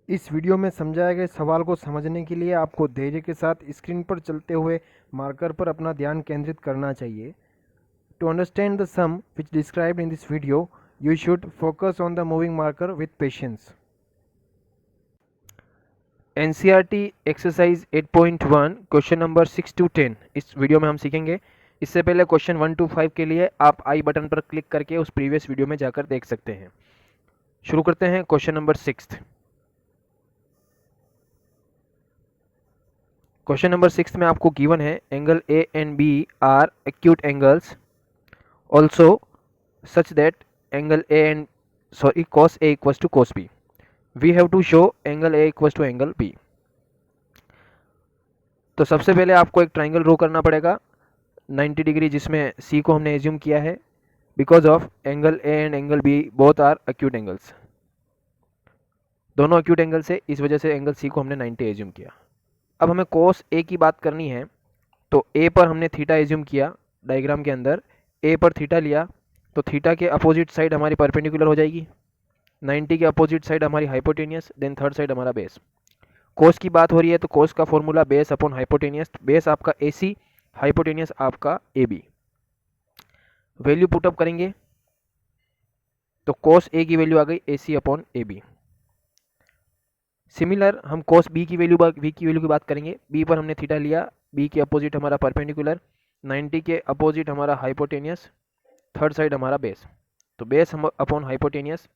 इस वीडियो में समझाए गए सवाल को समझने के लिए आपको धैर्य के साथ स्क्रीन पर चलते हुए मार्कर पर अपना ध्यान केंद्रित करना चाहिए। To understand the sum which described in this video, you should focus on the moving marker with patience. NCERT exercise 8.1 question number 6 to 10 इस वीडियो में हम सीखेंगे। इससे पहले क्वेश्चन 1 to 5 के लिए आप आई बटन पर क्लिक करके उस प्रीवियस वीडियो में जाकर देख सकते हैं। शुरू करते हैं क्वेश्चन नंबर 6। क्वेश्चन नंबर 6 में आपको गिवन है angle A and B are acute angles also such that angle A and cos A equals to cos B. We have to show angle A equals to angle B. तो सबसे पहले आपको एक triangle draw करना पड़ेगा 90 degree, जिसमें C को हमने एज्यूम किया है because of angle A and angle B both are acute angles. दोनों एक्यूट एंगल से, इस वजह से एंगल C को हमने 90 एज्यूम किया। अब हमें cos A की बात करनी है, तो A पर हमने थीटा एज्यूम किया। डायग्राम के अंदर A पर थीटा लिया तो थीटा के अपोजिट साइड हमारी परपेंडिकुलर हो जाएगी, 90 के अपोजिट साइड हमारी हाइपोटेनियस, देन थर्ड साइड हमारा बेस। कोस की बात हो रही है तो कोस का formula base upon hypotenuse, base आपका AC, हाइपोटेनियस आपका AB। वैल्यू पुटअप करेंगे तो कोस A की वैल्यू आ गई AC अपॉन AB। सिमिलर हम कोस B की वैल्यू की बात करेंगे। B पर हमने थीटा लिया, B के अपोजिट हमारा परपेंडिकुलर, 90 के अपोजिट हमारा हाइपोटेनियस, थर्ड साइड हमारा बेस। तो बेस हम upon hypotenuse,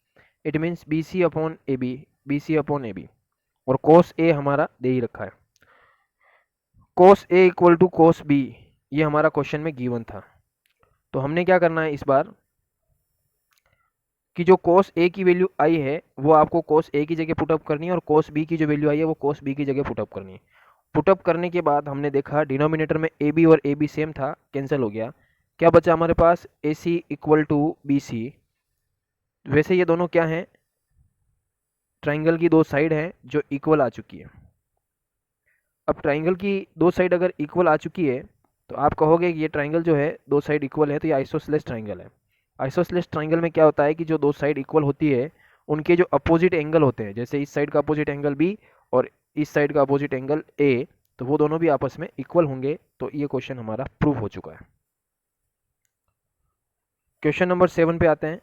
it means BC upon AB, BC upon AB। और कोस A हमारा दे ही रखा है, cos A equal to cos B, ये हमारा क्वेश्चन में गिवन था। तो हमने क्या करना है इस बार कि जो कोस A की वैल्यू आई है वो आपको कोस A की जगह पुटअप करनी है, और कोस B की जो वैल्यू आई है वो कोस B की जगह पुटअप करनी है। पुटअप करने के बाद हमने देखा डिनोमिनेटर में AB और AB सेम था, कैंसिल हो गया। क्या बचा हमारे पास AC इक्वल टू BC। वैसे ये दोनों क्या हैं, ट्राइंगल की दो साइड हैं जो इक्वल आ चुकी है। अब ट्राइंगल की दो साइड अगर इक्वल आ चुकी है तो आप कहोगे कि ये ट्राइंगल जो है दो साइड इक्वल है तो ये आइसोसेलेस ट्राइंगल है। आइसोसेलेस ट्राइंगल में क्या होता है कि जो दो साइड इक्वल होती है उनके जो अपोजिट एंगल होते हैं, जैसे इस साइड का अपोजिट एंगल B और इस साइड का अपोजिट एंगल A, तो वो दोनों भी आपस में इक्वल होंगे। तो ये क्वेश्चन हमारा प्रूव हो चुका है। क्वेश्चन नंबर 7 पे आते हैं।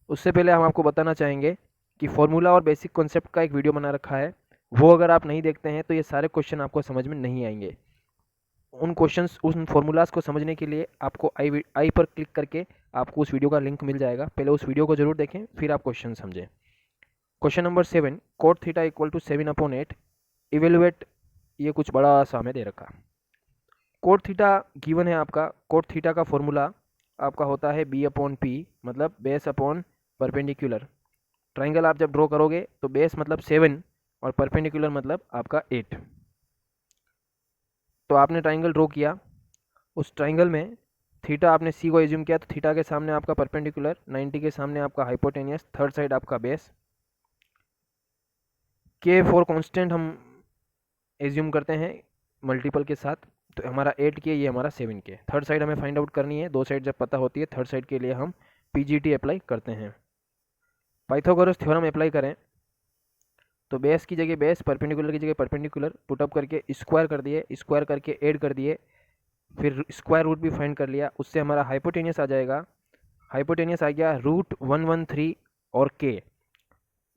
उससे पहले हम आपको बताना चाहेंगे कि फॉर्मूला और बेसिक कॉन्सेप्ट का एक वीडियो बना रखा है, वो अगर आप नहीं देखते हैं तो ये सारे क्वेश्चन आपको समझ में नहीं आएंगे। उन क्वेश्चंस, उन फॉर्मूलाज को समझने के लिए आपको आई पर क्लिक करके आपको उस वीडियो का लिंक मिल जाएगा। पहले उस वीडियो को जरूर देखें, फिर आप क्वेश्चन समझें। Question number 7, cot theta equal to 7/8 evaluate, ये कुछ बड़ा सा हमें दे रखा। कोट थीटा गिवन है आपका। कोट थीटा का फॉर्मूला आपका होता है B/P, मतलब बेस अपॉन परपेंडिकुलर। ट्राइंगल आप जब ड्रॉ करोगे तो बेस मतलब 7 और परपेंडिकुलर मतलब आपका 8। तो आपने ट्राइंगल ड्रॉ किया, उस ट्राइंगल में थीटा आपने C को एज्यूम किया, तो थीटा के सामने आपका परपेंडिकुलर, 90 के सामने आपका हाइपोटेनियस, थर्ड साइड आपका बेस। के फॉर कांस्टेंट हम एज्यूम करते हैं मल्टीपल के साथ, तो हमारा 8 के, ये हमारा 7 के। थर्ड साइड हमें फाइंड आउट करनी है, दो साइड जब पता होती है थर्ड साइड के लिए हम PGT अप्लाई करते हैं। पाइथागोरस थ्योरम अप्लाई करें तो बेस की जगह बेस, परपेंडिकुलर की जगह परपेंडिकुलर, पुटअप करके स्क्वायर कर दिए, स्क्वायर करके ऐड कर दिए, फिर स्क्वायर रूट भी फाइंड कर लिया, उससे हमारा हाइपोटेनियस आ जाएगा। हाइपोटेनियस आ गया √113 और K।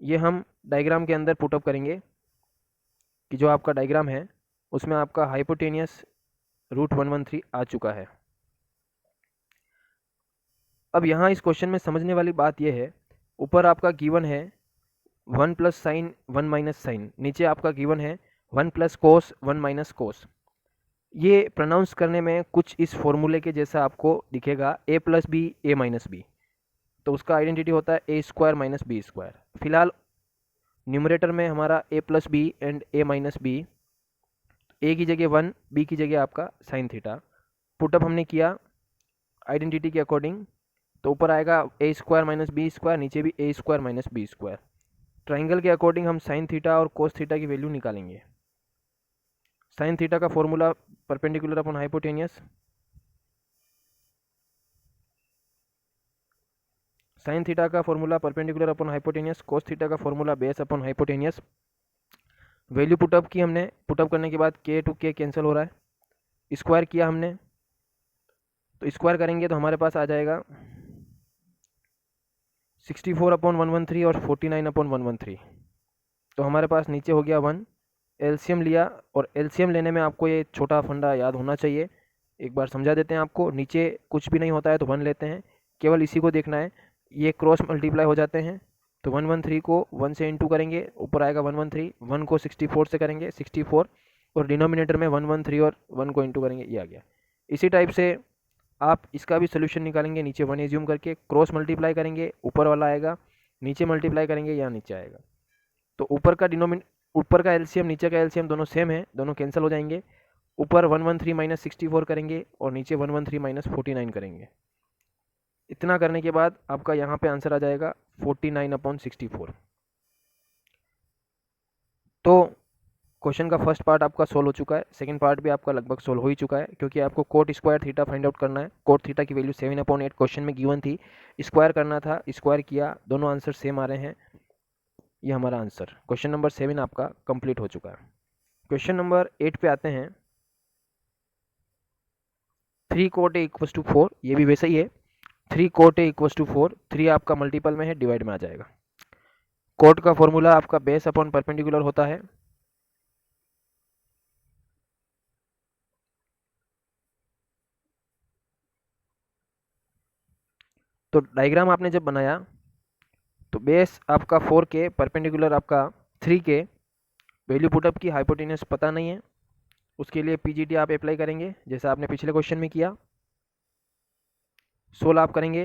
ये हम डायग्राम के अंदर पुटअप करेंगे कि जो आपका डायग्राम है उसमें आपका हाइपोटेनियस √113 आ चुका है। अब यहाँ इस क्वेश्चन में समझने वाली बात यह है, ऊपर आपका गिवन है 1 प्लस साइन 1 माइनस साइन, नीचे आपका गिवन है 1 प्लस कोस 1 माइनस कोस। ये प्रोनाउंस करने में कुछ इस फॉर्मूले के जैसा आपको दिखेगा, A plus B A minus B, तो उसका आइडेंटिटी होता है A square minus B square. फिलहाल न्यूमरेटर में हमारा A plus B and A minus B, A की जगह 1, B की जगह आपका साइन थीटा। पुटअप हमने किया आइडेंटिटी के अकॉर्डिंग, तो ऊपर आएगा A square minus B square, नीचे भी A square minus B square. Triangle के अकॉर्डिंग हम साइन थीटा और कोस थीटा की वैल्यू निकालेंगे। साइन थीटा का formula perpendicular upon hypotenuse, sine theta का formula perpendicular upon hypotenuse, cos theta का formula base upon hypotenuse. Value put up की हमने, पुटअप करने के बाद के टू के कैंसिल हो रहा है, स्क्वायर किया हमने, तो स्क्वायर करेंगे तो हमारे पास आ जाएगा 64/113 और 49/113। तो हमारे पास नीचे हो गया 1, एलसीएम लिया, और एलसीएम लेने में आपको ये छोटा फंडा याद होना चाहिए, एक बार समझा देते हैं आपको। नीचे कुछ भी नहीं होता है तो 1 लेते हैं, केवल इसी को देखना है, ये क्रॉस मल्टीप्लाई हो जाते हैं, तो 113 को 1 से इंटू करेंगे, ऊपर आएगा 113, 1 को 64 से करेंगे 64, और डिनोमिनेटर में 113 और 1 को इंटू करेंगे, ये आ गया। इसी टाइप से आप इसका भी सोल्यूशन निकालेंगे, नीचे 1 एज्यूम करके क्रॉस मल्टीप्लाई करेंगे, ऊपर वाला आएगा, नीचे मल्टीप्लाई करेंगे, यहाँ नीचे आएगा। तो ऊपर का एलसीएम नीचे का एलसीएम दोनों सेम है, दोनों कैंसिल हो जाएंगे। ऊपर 113 माइनस 64 करेंगे और नीचे 113 माइनस 49 करेंगे। इतना करने के बाद आपका यहाँ पे आंसर आ जाएगा 49/64। तो क्वेश्चन का फर्स्ट पार्ट आपका सोल्व हो चुका है, सेकंड पार्ट भी आपका लगभग सोल्व हो ही चुका है, क्योंकि आपको coat square theta find out करना है। कोट थीटा की वैल्यू 7/8 क्वेश्चन में गिवन थी, स्क्वायर करना था, स्क्वायर किया, दोनों आंसर सेम आ रहे हैं, ये हमारा आंसर। क्वेश्चन नंबर 7 आपका कंप्लीट हो चुका है। क्वेश्चन नंबर 8 पे आते हैं। 3 cot A = 4, ये भी वैसा ही है, 3 cot A = 4, 3 आपका मल्टीपल में है, डिवाइड में आ जाएगा। कोट का फॉर्मूला आपका बेस अपॉन परपेंडिकुलर होता है, तो डायग्राम आपने जब बनाया तो बेस आपका 4 के, परपेंडिकुलर आपका 3 के, वैल्यू पुटअप की, हाइपोटेन्यूस पता नहीं है, उसके लिए पीजीटी आप अप्लाई करेंगे जैसा आपने पिछले क्वेश्चन में किया। 16 आप करेंगे,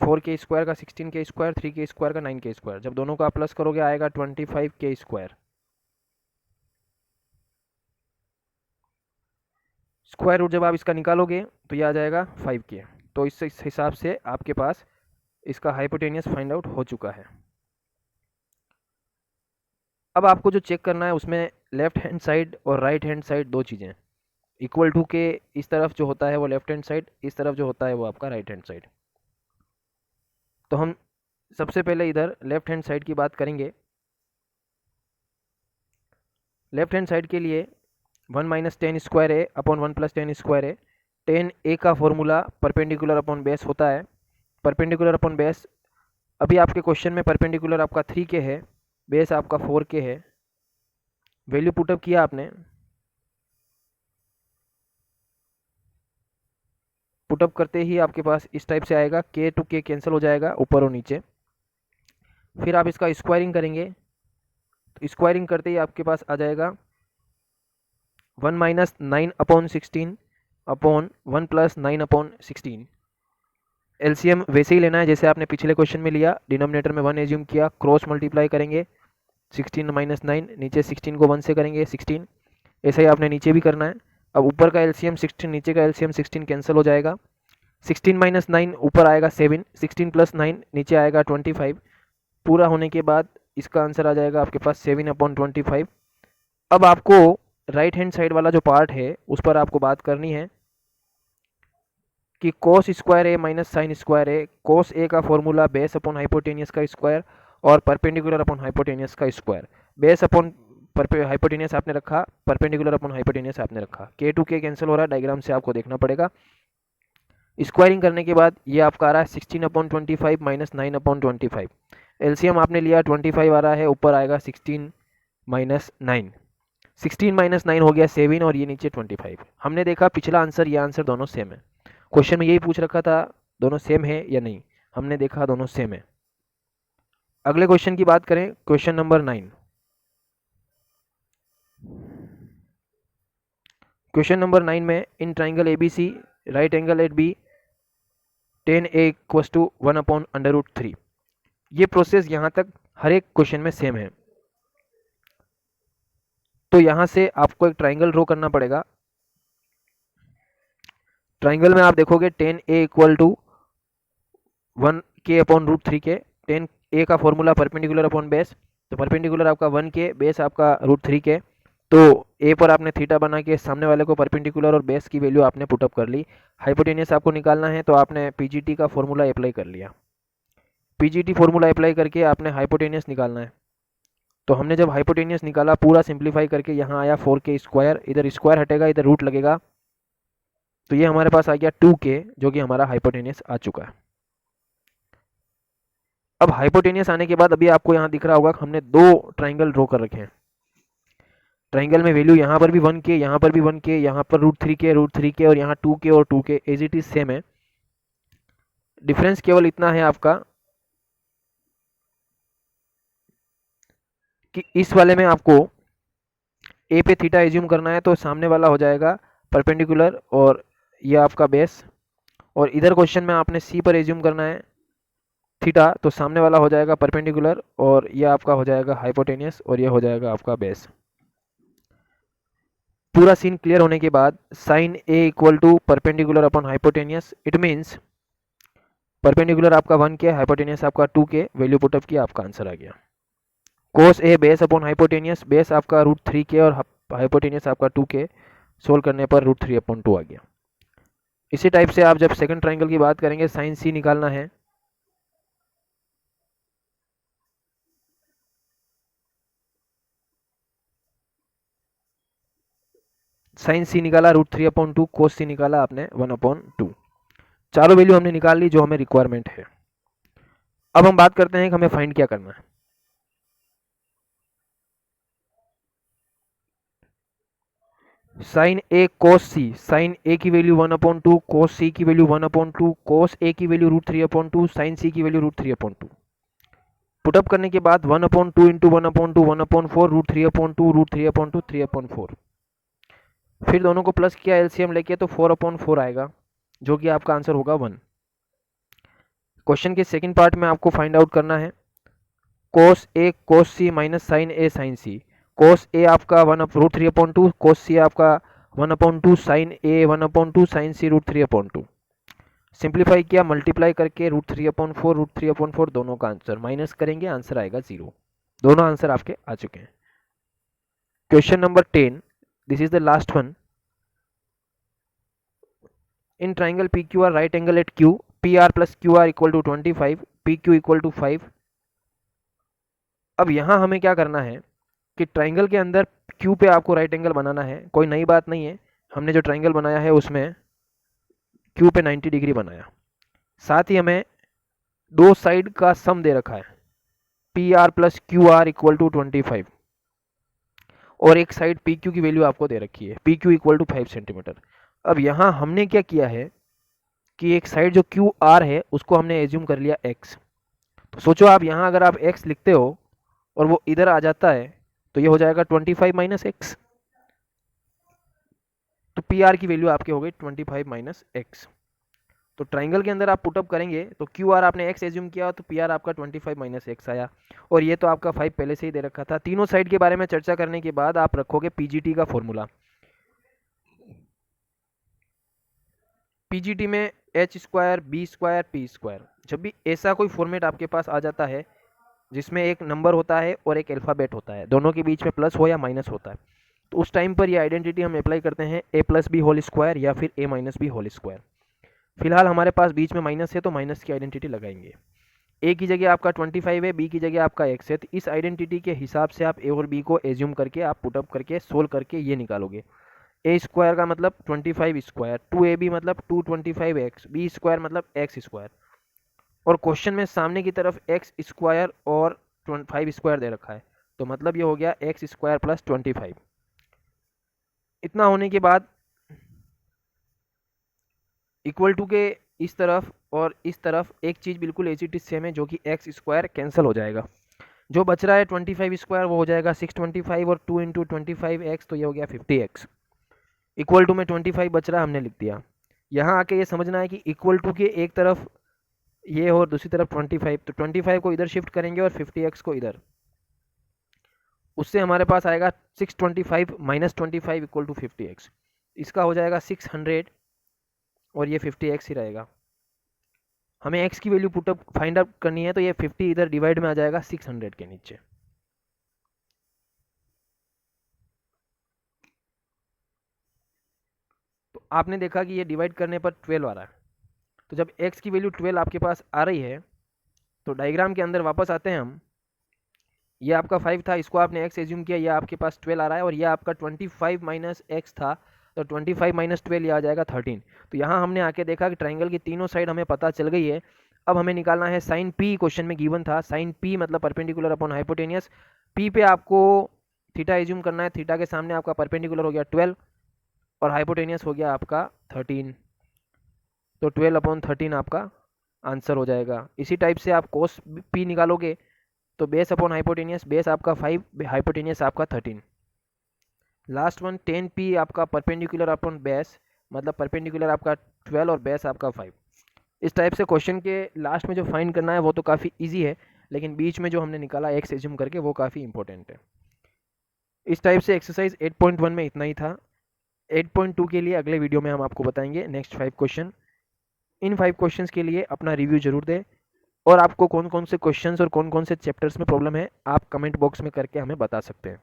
4 के स्क्वायर का 16 के स्क्वायर, 3 के स्क्वायर का 9 के स्क्वायर, जब दोनों का प्लस करोगे आएगा 25 के स्क्वायर। स्क्वायर रूट जब आप इसका निकालोगे तो ये आ जाएगा 5 के। तो इस हिसाब से आपके पास इसका हाइपोटेनियस फाइंड आउट हो चुका है। अब आपको जो चेक करना है उसमें लेफ्ट हैंड साइड और राइट हैंड साइड दो चीज़ें, इक्वल टू के इस तरफ जो होता है वो लेफ्ट हैंड साइड, इस तरफ जो होता है वो आपका राइट हैंड साइड। तो हम सबसे पहले इधर लेफ्ट हैंड साइड की बात करेंगे। लेफ्ट हैंड साइड के लिए 1 माइनस 10 स्क्वायर ए अपॉन 1 प्लस 10 स्क्वायर ए, 10 ए का फॉर्मूला परपेंडिकुलर अपॉन बेस होता है। परपेंडिकुलर अपॉन बेस, अभी आपके क्वेश्चन में परपेंडिकुलर आपका 3 के है, बेस आपका 4 के है। वैल्यू पुटअप किया आपने, पुटअप करते ही आपके पास इस टाइप से आएगा, के टू के कैंसिल हो जाएगा ऊपर और नीचे। फिर आप इसका स्क्वायरिंग करेंगे, तो स्क्वायरिंग करते ही आपके पास आ जाएगा 1 माइनस 9/16 अपॉन 1 प्लस 9/16। एलसीएम वैसे ही लेना है जैसे आपने पिछले क्वेश्चन में लिया, डिनोमिनेटर में 1 एज्यूम किया, क्रॉस मल्टीप्लाई करेंगे, 16 माइनस 9, नीचे 16 को 1 से करेंगे 16, ऐसा ही आपने नीचे भी करना है। अब ऊपर का एलसीएम 16, नीचे का एलसीएम 16 कैंसिल हो जाएगा, 16 माइनस 9 ऊपर आएगा 7, 16 प्लस 9 नीचे आएगा 25। पूरा होने के बाद इसका आंसर आ जाएगा आपके पास 7/25। अब आपको राइट हैंड साइड वाला जो पार्ट है उस पर आपको बात करनी है कि कोस स्क्वायर ए माइनस साइन स्क्वायर ए, कोस ए का फॉर्मूला बेस अपॉन हाइपोटेनियस का स्क्वायर और परपेंडिकुलर अपॉन हाइपोटेनियस का स्क्वायर। बेस अपॉन हाइपोटेनियस आपने रखा, परपेंडिकुलर अपॉन हाइपोटेनियस आपने रखा, के टू के कैंसिल हो रहा है, डायग्राम से आपको देखना पड़ेगा। स्क्वायरिंग करने के बाद ये आपका आ रहा है 16/25 माइनस 9/25। एलसीएम आपने लिया 25 आ रहा है, ऊपर आएगा 16 माइनस 9, 16 माइनस 9 हो गया 7 और ये नीचे 25। हमने देखा पिछला आंसर ये आंसर दोनों सेम है, क्वेश्चन में यही पूछ रखा था दोनों सेम है या नहीं, हमने देखा दोनों सेम है। अगले क्वेश्चन की बात करें, क्वेश्चन नंबर 9। क्वेश्चन नंबर 9 में in triangle ABC right angle at B 10a = 1/√3। ये प्रोसेस यहाँ तक हर एक क्वेश्चन में सेम है। तो यहाँ से आपको एक ट्राइंगल ड्रॉ करना पड़ेगा। ट्राइंगल में आप देखोगे 10a = 1k/√3 के, 10a का फॉर्मूला परपेंडिकुलर अपॉन बेस, तो परपेंडिकुलर आपका 1k, बेस आपका √3 के, तो a पर आपने थीटा बना के सामने वाले को परपेंडिकुलर और बेस की वैल्यू आपने पुटअप कर ली। हाइपोटेनियस आपको निकालना है तो आपने पीजीटी का फॉर्मूला अप्लाई कर लिया, पीजीटी फॉर्मूला अप्लाई करके आपने हाइपोटेनियस निकालना है। तो हमने जब हाइपोटेनियस निकाला पूरा सिंप्लीफाई करके यहाँ आया 4k², इधर स्क्वायर हटेगा, इधर रूट लगेगा, तो ये हमारे पास आ गया 2k, जो कि हमारा हाइपोटेनियस आ चुका है। अब हाइपोटेनियस आने के बाद अभी आपको यहाँ दिख रहा होगा कि हमने दो ट्राइंगल ड्रॉ कर रखे हैं। ट्राइंगल में वैल्यू यहाँ पर भी 1k, यहाँ पर भी 1k, यहाँ पर √3k और यहाँ 2k और 2k, as it is same है। डिफरेंस केवल इतना है आपका कि इस वाले में आपको ए पे थीटा एज्यूम करना है, तो सामने वाला हो जाएगा परपेंडिकुलर और ये आपका बेस, और इधर क्वेश्चन में आपने सी पर एज्यूम करना है थीटा, तो सामने वाला हो जाएगा परपेंडिकुलर और ये आपका हो जाएगा हाइपोटेनियस और ये हो जाएगा आपका बेस। पूरा सीन क्लियर होने के बाद sine A equal to perpendicular upon hypotenuse, it means perpendicular आपका 1k, हाइपोटेनियस आपका 2k, वैल्यू पुटअप किया, आपका आंसर आ गया। कोस ए बेस अपॉन हाइपोटेनियस, बेस आपका √3k और हाइपोटेनियस आपका 2k, सोल्व करने पर √3/2 आ गया। इसी टाइप से आप जब सेकंड ट्राइंगल की बात करेंगे, साइन सी निकालना है, साइन सी निकाला √3/2, कोस सी निकाला आपने 1/2। चारों वैल्यू हमने निकाल ली जो हमें रिक्वायरमेंट है। अब हम बात करते हैं कि हमें फाइंड क्या करना है। साइन ए कोस सी, साइन ए की वैल्यू 1/2, कोस सी की वैल्यू 1/2, कोस ए की वैल्यू √3/2, साइन सी की वैल्यू √3/2। पुटअप करने के बाद 1/2 इंटू 1/2 1/4, √3/2 √3/2 3/4। फिर दोनों को प्लस किया, एलसीएम लेके, तो 4/4 आएगा, जो कि आपका आंसर होगा 1। क्वेश्चन के सेकंड पार्ट में आपको फाइंड आउट करना है कोस ए कोस सी माइनस साइन ए साइन सी। कोस ए आपका √3/2, कोस सी आपका 1/2, साइन ए 1/2, साइन सी √3/2। सिंप्लीफाई किया, मल्टीप्लाई करके √3/4 √3/4, दोनों का आंसर माइनस करेंगे, आंसर आएगा 0। दोनों आंसर आपके आ चुके हैं। Question number 10, this is the last one. In triangle P Q R right angle at Q, P R plus Q R equal to 25, P Q equal to 5। अब यहाँ हमें क्या करना है कि ट्राइंगल के अंदर क्यू पे आपको राइट एंगल बनाना है। कोई नई बात नहीं है, हमने जो ट्राइंगल बनाया है उसमें क्यू पे 90 डिग्री बनाया। साथ ही हमें दो साइड का सम दे रखा है, P R plus Q R equal to 25, और एक साइड पी क्यू की वैल्यू आपको दे रखी है, P Q equal to 5 centimetre. अब यहाँ हमने क्या किया है कि एक साइड जो क्यू आर है उसको हमने एज्यूम कर लिया एक्स। तो सोचो आप यहाँ अगर आप एक्स लिखते हो और वो इधर आ जाता है तो ये हो जाएगा 25 माइनस एक्स, तो पी आर की वैल्यू आपकी हो गई 25 माइनस एक्स। तो ट्राइंगल के अंदर आप पुटअप करेंगे तो क्यू आर आपने एक्स एज्यूम किया तो पी आर आपका 25 माइनस एक्स आया, और ये तो आपका 5 पहले से ही दे रखा था। तीनों साइड के बारे में चर्चा करने के बाद आप रखोगे पीजीटी का फॉर्मूला। पीजीटी में h² b² p²। जब भी ऐसा कोई फॉर्मेट आपके पास आ जाता है जिसमें एक नंबर होता है और एक अल्फ़ाबेट होता है, दोनों के बीच में प्लस हो या माइनस होता है, तो उस टाइम पर ये आइडेंटिटी हम अप्लाई करते हैं a+b² या फिर a-b²। फिलहाल हमारे पास बीच में माइनस है तो माइनस की आइडेंटिटी लगाएंगे। ए की जगह आपका 25 है, बी की जगह आपका x है, तो इस आइडेंटिटी के हिसाब से आप ए और बी को एज्यूम करके आप पुटअप करके सोल्व करके ये निकालोगे। a² का मतलब 25², 2ab मतलब 225x, b² मतलब x², और क्वेश्चन में सामने की तरफ x² और 5² दे रखा है, तो मतलब ये हो गया x² प्लस 25। इतना होने के बाद इक्वल टू के इस तरफ और इस तरफ एक चीज़ बिल्कुल एज इट इज सेम है, जो कि x² कैंसिल हो जाएगा। जो बच रहा है 25² वो हो जाएगा 625, और 2 इंटू 25x, तो ये हो गया 50x। इक्वल टू में 25 बच रहा है, हमने लिख दिया। यहाँ आके ये समझना है कि इक्वल टू के एक तरफ ये और दूसरी तरफ 25, तो 25 को इधर शिफ्ट करेंगे और 50x को इधर, उससे हमारे पास आएगा 625 माइनस 25 इक्वल टू 50x। इसका हो जाएगा 600 और ये 50x ही रहेगा। हमें x की वैल्यू पुटअप फाइंड आउट करनी है, तो ये 50 इधर डिवाइड में आ जाएगा 600 के नीचे। तो आपने देखा कि ये डिवाइड करने पर 12 आ रहा है। तो जब x की वैल्यू 12 आपके पास आ रही है तो डायग्राम के अंदर वापस आते हैं हम। ये आपका 5 था, इसको आपने x एज्यूम किया, ये आपके पास 12 आ रहा है, और ये आपका 25 माइनस एक्स था, तो 25 माइनस 12 ये आ जाएगा 13। तो यहाँ हमने आके देखा कि ट्राइंगल की तीनों साइड हमें पता चल गई है। अब हमें निकालना है साइन पी, क्वेश्चन में गिवन था साइन पी मतलब परपेंडिकुलर अपॉन हाइपोटेनियस। पी पे आपको थीटा एज्यूम करना है, थीटा के सामने आपका परपेंडिकुलर हो गया 12 और हाइपोटेनियस हो गया आपका 13, तो 12 अपॉन 13 आपका आंसर हो जाएगा। इसी टाइप से आप कोस पी निकालोगे तो बेस अपॉन हाइपोटेनियस, बेस आपका 5, हाइपोटेनियस आपका 13। लास्ट वन 10p आपका परपेंडिकुलर अपॉन बेस, मतलब परपेंडिकुलर आपका 12 और बेस आपका 5। इस टाइप से क्वेश्चन के लास्ट में जो फाइंड करना है वो तो काफ़ी इजी है, लेकिन बीच में जो हमने निकाला एक्स एज्यूम करके वो काफ़ी इंपॉर्टेंट है। इस टाइप से एक्सरसाइज 8.1 में इतना ही था। 8.2 के लिए अगले वीडियो में हम आपको बताएंगे नेक्स्ट 5 क्वेश्चन। इन 5 क्वेश्चंस के लिए अपना रिव्यू जरूर दें, और आपको कौन कौन से क्वेश्चंस और कौन कौन से चैप्टर्स में प्रॉब्लम है आप कमेंट बॉक्स में करके हमें बता सकते हैं।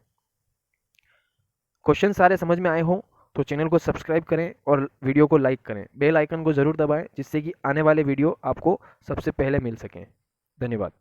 क्वेश्चन सारे समझ में आए हों तो चैनल को सब्सक्राइब करें और वीडियो को लाइक करें, बेल आइकन को ज़रूर दबाएं जिससे कि आने वाले वीडियो आपको सबसे पहले मिल सकें। धन्यवाद।